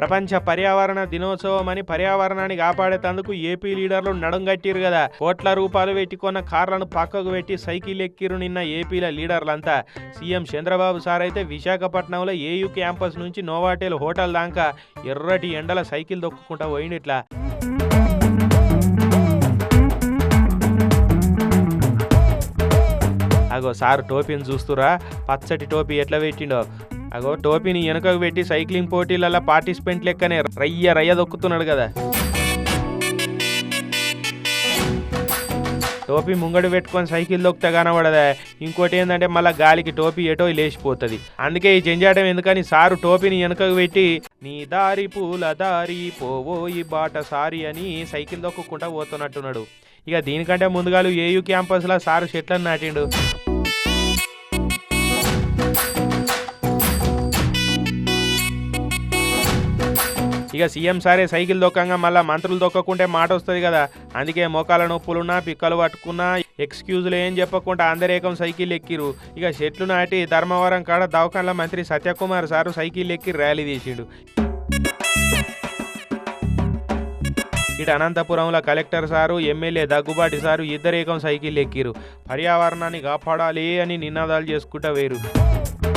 ప్రపంచ పర్యావరణ దినోత్సవం అని పర్యావరణాన్ని కాపాడేందుకు ఏపీ లీడర్లు నడుంగట్టిరు కదా. కోట్ల రూపాయలు పెట్టుకున్న కార్లను పక్కకు పెట్టి సైకిల్ ఎక్కిరు నిన్న ఏపీల లీడర్లంతా. సీఎం చంద్రబాబు సార్ అయితే విశాఖపట్నంలో ఏయూ క్యాంపస్ నుంచి నోవాటెల్ హోటల్ దాకా ఎర్రటి ఎండల సైకిల్ దొక్కుకుంటా పోయిండిట్లా. అగో సార్ టోపీని చూస్తురా, పచ్చటి టోపీ ఎట్లా పెట్టిండో. అగో టోపీని వెనుకకు పెట్టి సైక్లింగ్ పోటీలలో పార్టిసిపెంట్ లెక్కనే రయ్య దొక్కుతున్నాడు కదా. టోపీ ముంగడు పెట్టుకొని సైకిల్ దొక్కితే కనబడదా. ఇంకోటి ఏంటంటే మళ్ళీ గాలికి టోపీ ఎటో లేచిపోతుంది. అందుకే ఈ జంజాటం ఎందుకని సారు టోపీని వెనుకకు పెట్టి నీ దారి పూల దారి పోవోయి బాట సారి అని సైకిల్ దొక్కుకుంటా పోతున్నట్టున్నాడు. ఇక దీనికంటే ముందుగాలు ఏయూ క్యాంపస్లో సారు చెట్లను నాటిండు. ఇక సీఎం సారే సైకిల్ దొక్కంగా మళ్ళీ మంత్రులు దొక్కకుంటే మాట వస్తుంది కదా. అందుకే మోకాల నొప్పులున్నా పిక్కలు పట్టుకున్నా ఎక్స్క్యూజులు ఏం చెప్పకుండా అందరేకం సైకిల్ ఎక్కిరు. ఇక చెట్లు నాటి ధర్మవరం కాడ దవాఖాన్ల మంత్రి సత్యకుమార్ సారు సైకిల్ ఎక్కి ర్యాలీ తీసిండు. ఇటు అనంతపురంలో collector sir MLA Daggubati sir ఇద్దరేకం సైకిల్ ఎక్కిరు. పర్యావరణాన్ని కాపాడాలి అని నినాదాలు చేసుకుంటా వేరు.